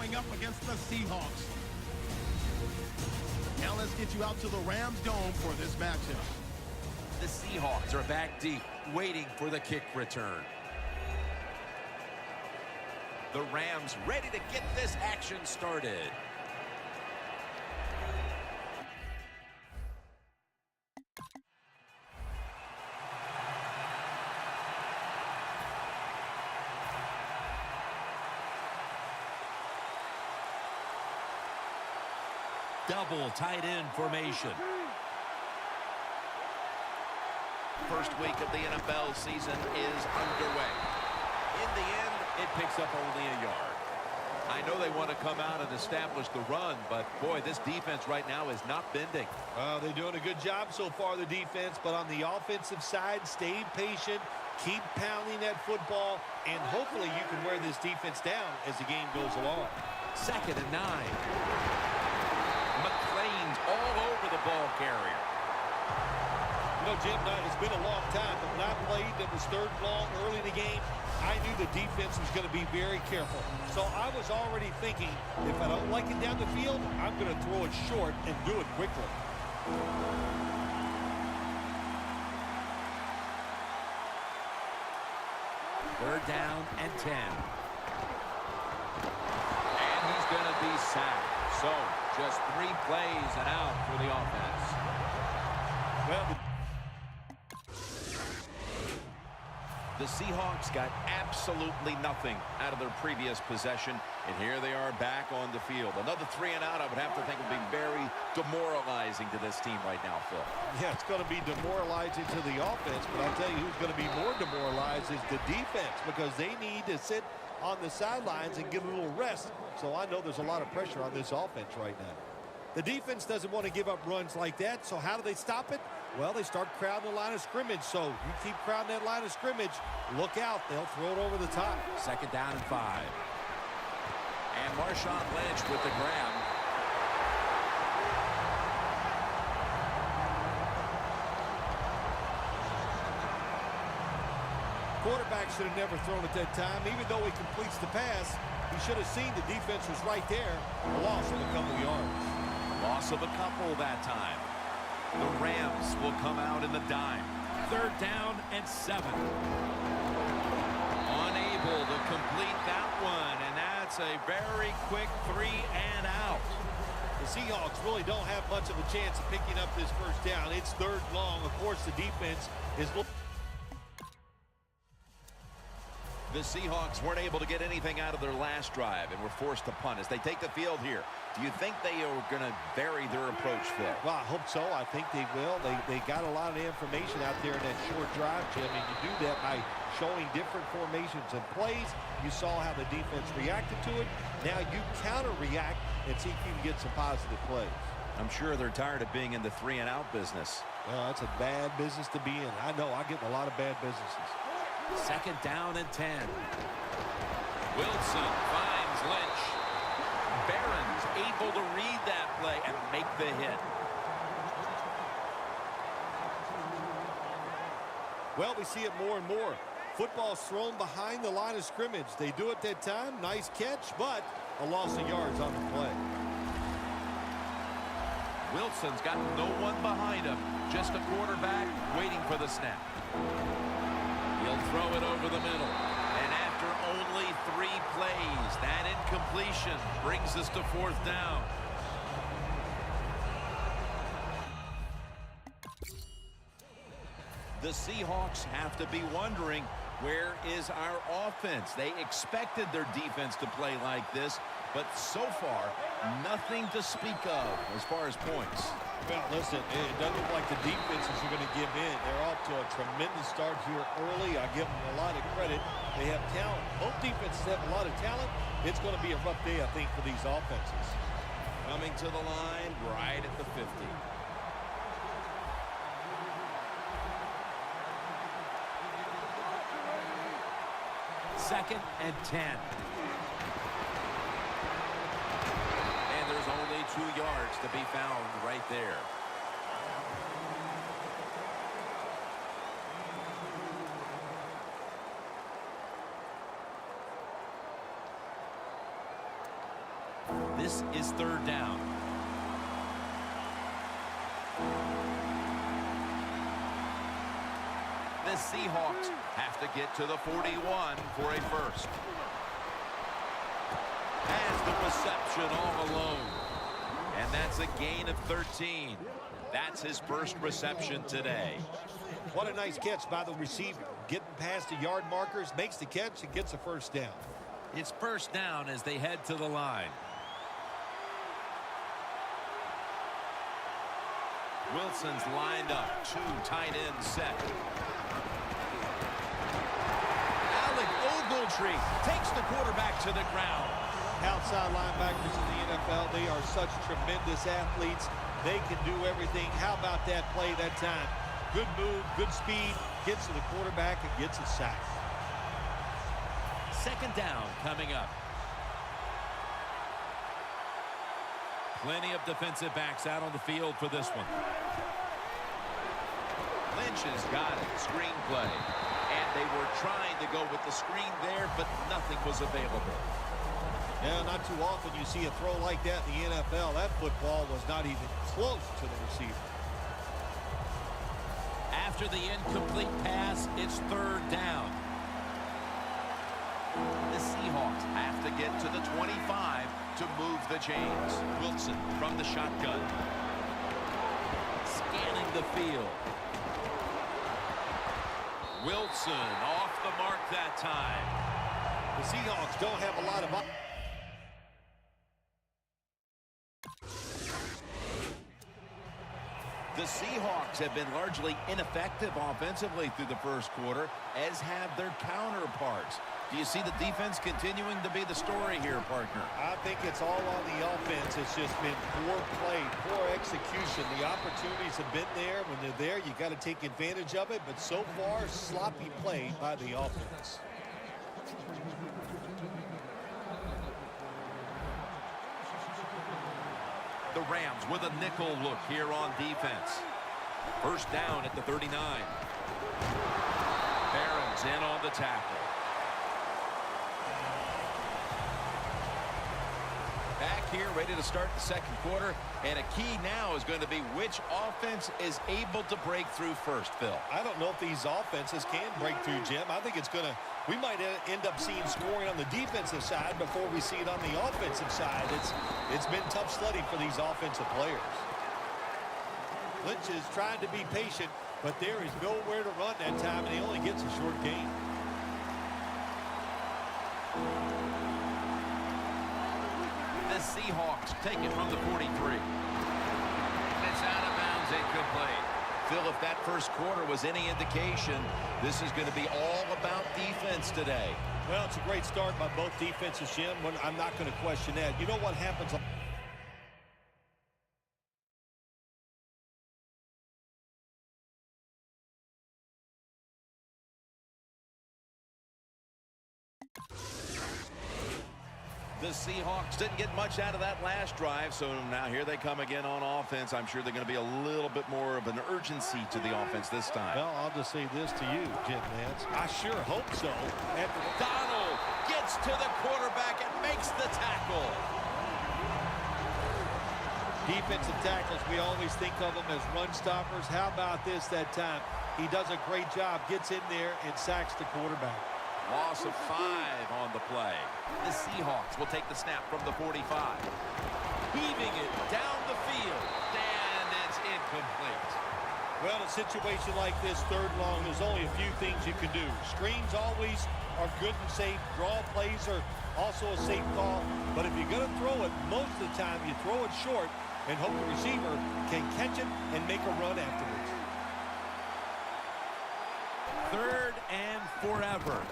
going up against the Seahawks. Now let's get you out to the Rams Dome for this matchup. The Seahawks are back deep, waiting for the kick return. The Rams ready to get this action started. Double tight end formation. First week of the NFL season is underway. In the end, it picks up only a yard. I know they want to come out and establish the run, but boy, this defense right now is not bending. They're doing a good job so far, the defense, but on the offensive side, stay patient, keep pounding that football, and hopefully you can wear this defense down as the game goes along. 2nd and 9. McClain's all over the ball carrier. You know, Jim, it's been a long time, but when I played, it was 3rd and long early in the game. I knew the defense was going to be very careful. So I was already thinking, if I don't like it down the field, I'm going to throw it short and do it quickly. 3rd down and 10. And he's going to be sacked. So, just 3 plays and out for the offense. Well, the Seahawks got absolutely nothing out of their previous possession, and here they are back on the field. Another 3 and out, I would have to think, would be very demoralizing to this team right now, Phil. yeah, it's going to be demoralizing to the offense, but I'll tell you who's going to be more demoralized is the defense, because they need to sit on the sidelines and get a little rest. So I know there's a lot of pressure on this offense right now. The defense doesn't want to give up runs like that, so how do they stop it? Well, they start crowding the line of scrimmage, so you keep crowding that line of scrimmage, look out, they'll throw it over the top. 2nd down and 5. And Marshawn Lynch with the grab. Quarterback should have never thrown it that time. Even though he completes the pass, he should have seen the defense was right there. A loss of a couple yards. Loss of a couple that time. The Rams will come out in the dime. 3rd down and 7. Unable to complete that one, and that's a very quick 3 and out. The Seahawks really don't have much of a chance of picking up this 1st down. It's 3rd long. Of course, the defense is looking. The Seahawks weren't able to get anything out of their last drive and were forced to punt as they take the field here. Do you think they are going to vary their approach, Phil? Well, I hope so. I think they will. They got a lot of information out there in that short drive, Jim, and you do that by showing different formations and plays. You saw how the defense reacted to it. Now you counter-react and see if you can get some positive plays. I'm sure they're tired of being in the 3 and out business. Well, that's a bad business to be in. I know. I get in a lot of bad businesses. 2nd down and 10. Wilson finds Lynch. Barron's able to read that play and make the hit. Well, we see it more and more. Football's thrown behind the line of scrimmage. They do it that time. Nice catch, but a loss of yards on the play. Wilson's got no one behind him. Just a quarterback waiting for the snap. He'll throw it over the middle. And after only 3 plays, that incompletion brings us to 4th down. The Seahawks have to be wondering, where is our offense? They expected their defense to play like this, but so far, nothing to speak of as far as points. Well, listen, it doesn't look like the defenses are going to give in. They're off to a tremendous start here early. I give them a lot of credit. They have talent. Both defenses have a lot of talent. It's going to be a rough day, I think, for these offenses. Coming to the line right at the 50. Second and 10. And there's only 2 yards to be found right there. This is third down. The Seahawks have to get to the 41 for a first. Has the reception all alone. And that's a gain of 13. That's his first reception today. What a nice catch by the receiver. Getting past the yard markers, makes the catch, and gets a first down. It's first down as they head to the line. Wilson's lined up. Two tight ends set. Alec Ogletree takes the quarterback to the ground. Outside linebackers in the NFL, they are such tremendous athletes. They can do everything. How about that play that time? Good move, good speed, gets to the quarterback and gets a sack. Second down coming up. Plenty of defensive backs out on the field for this one. Lynch has got it. Screen play. And they were trying to go with the screen there, but nothing was available. Yeah, not too often you see a throw like that in the NFL. That football was not even close to the receiver. After the incomplete pass, it's third down. The Seahawks have to get to the 25 to move the chains. Wilson from the shotgun. Scanning the field. Wilson off the mark that time. The Seahawks don't have a lot of... The Seahawks have been largely ineffective offensively through the first quarter, as have their counterparts. Do you see the defense continuing to be the story here, partner? I think it's all on the offense. It's just been poor play, poor execution. The opportunities have been there. When they're there, you got to take advantage of it. But so far, sloppy play by the offense. The Rams with a nickel look here on defense. First down at the 39. Barron's in on the tackle. Back here, ready to start the second quarter. And a key now is going to be which offense is able to break through first, Phil. I don't know if these offenses can break through, Jim. I think it's going to... We might end up seeing scoring on the defensive side before we see it on the offensive side. It's been tough sledding for these offensive players. Lynch is trying to be patient, but there is nowhere to run that time, and he only gets a short gain. The Seahawks take it from the 43. And it's out of bounds, incomplete. Phil, if that first quarter was any indication, this is going to be all about defense today. Well, it's a great start by both defenses, Jim. I'm not going to question that. You know what happens? The Seahawks didn't get much out of that last drive, so now here they come again on offense. I'm sure they're going to be a little bit more of an urgency to the offense this time. Well, I'll just say this to you, Jim Nance. I sure hope so. Donald gets to the quarterback and makes the tackle. Defensive tackles, we always think of them as run stoppers. How about this that time? He does a great job, gets in there, and sacks the quarterback. Loss of 5 on the play. The Seahawks will take the snap from the 45. Heaving it down the field. And it's incomplete. Well, in a situation like this, third and long, there's only a few things you can do. Screens always are good and safe. Draw plays are also a safe call. But if you're going to throw it, most of the time you throw it short and hope the receiver can catch it and make a run afterwards. Third and forever.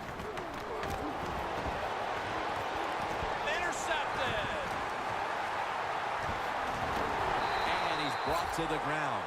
Intercepted. And he's brought to the ground.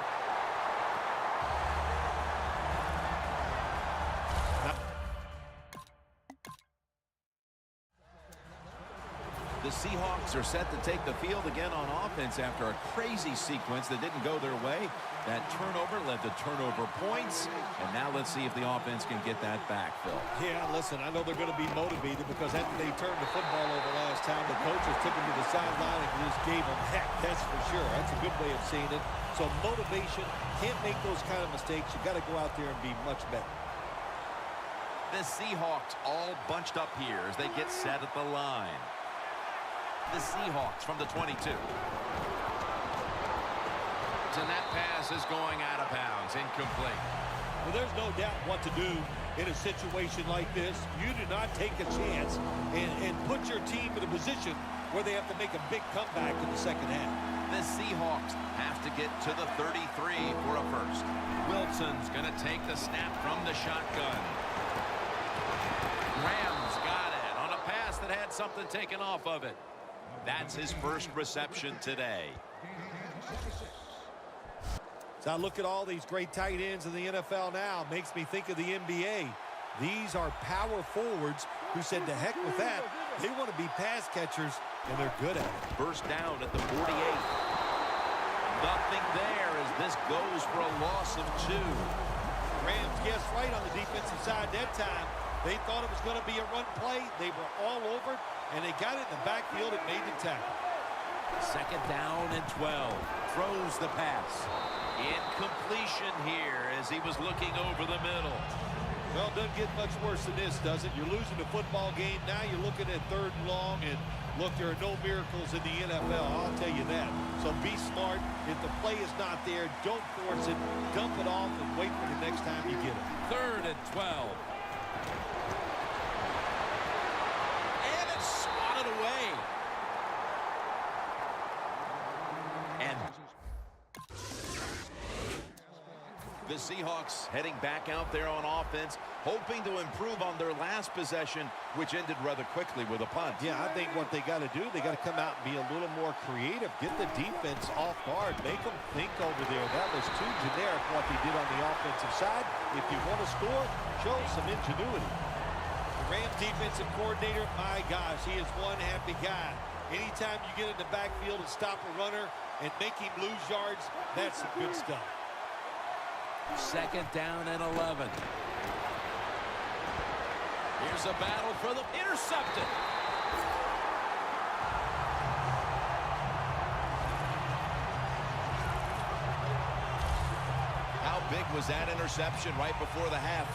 The Seahawks are set to take the field again on offense after a crazy sequence that didn't go their way. That turnover led to turnover points. And now let's see if the offense can get that back, Phil. Yeah, listen, I know they're going to be motivated because after they turned the football over last time, the coaches took them to the sideline and just gave them heck. That's for sure. That's a good way of seeing it. So motivation, can't make those kind of mistakes. You got to go out there and be much better. The Seahawks all bunched up here as they get set at the line. The Seahawks from the 22. And that pass is going out of bounds, incomplete. Well, there's no doubt what to do in a situation like this. You do not take a chance and put your team in a position where they have to make a big comeback in the second half. The Seahawks have to get to the 33 for a first. Wilson's going to take the snap from the shotgun. Rams got it on a pass that had something taken off of it. That's his first reception today. So I look at all these great tight ends in the NFL now. Makes me think of the NBA. These are power forwards who said to heck with that. They want to be pass catchers, and they're good at it. First down at the 48. Nothing there as this goes for a loss of 2. Rams guessed right on the defensive side that time. They thought it was going to be a run play. They were all over it, and they got it in the backfield and made the tackle. Second down and 12. Throws the pass. Incompletion here as he was looking over the middle. Well, it doesn't get much worse than this, does it? You're losing the football game. Now you're looking at 3rd and long, and look, there are no miracles in the NFL. I'll tell you that. So be smart. If the play is not there, don't force it. Dump it off and wait for the next time you get it. 3rd and 12. And it's swatted away. And the Seahawks heading back out there on offense, hoping to improve on their last possession, which ended rather quickly with a punt. Yeah, I think what they got to do, they got to come out and be a little more creative. Get the defense off guard. Make them think over there. That was too generic what they did on the offensive side. If you want to score, show some ingenuity. The Rams defensive coordinator, my gosh, he is one happy guy. Anytime you get in the backfield and stop a runner and make him lose yards, that's some good stuff. Second down and 11. Here's a battle for the intercepted. How big was that interception right before the half?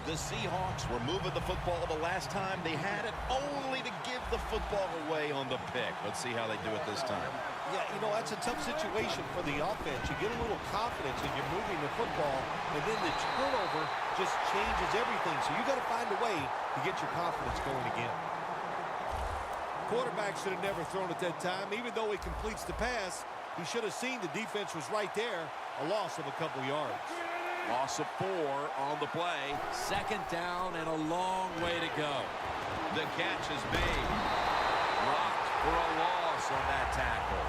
The Seahawks were moving the football the last time they had it, only to give the football away on the pick. Let's see how they do it this time. Yeah, you know, that's a tough situation for the offense. You get a little confidence and you're moving the football, and then the turnover just changes everything. So you got to find a way to get your confidence going again. Quarterback should have never thrown it that time. Even though he completes the pass, he should have seen the defense was right there. A loss of a couple yards. Loss of 4 on the play. Second down and a long way to go. The catch is made. Rocked for a loss on that tackle.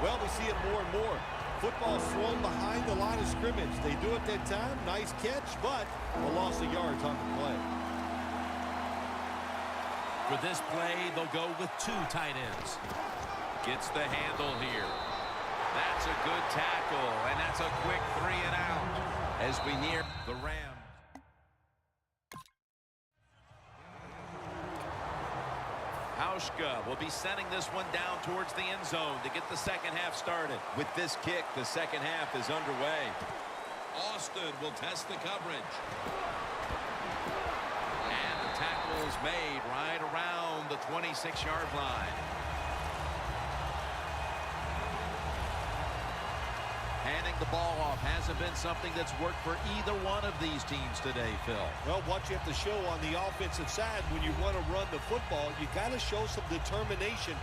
Well, we see it more and more. Football thrown behind the line of scrimmage. They do it that time. Nice catch, but a loss of yards on the play. For this play, they'll go with 2 tight ends. Gets the handle here. That's a good tackle, and that's a quick 3 and out as we near the Rams. Hauschka will be sending this one down towards the end zone to get the second half started. With this kick, the second half is underway. Austin will test the coverage. And the tackle is made right around the 26-yard line. Handing the ball off hasn't been something that's worked for either one of these teams today, Phil. Well, what you have to show on the offensive side when you want to run the football, you got to show some determination.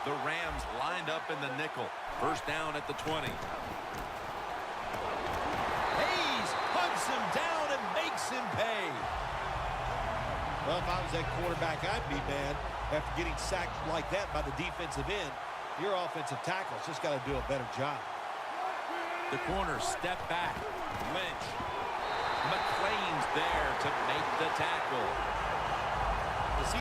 The Rams lined up in the nickel. First down at the 20. Hayes hunts him down and makes him pay. Well, if I was that quarterback, I'd be mad after getting sacked like that by the defensive end. Your offensive tackle's just got to do a better job. The corner step back. Lynch. McClain's there to make the tackle.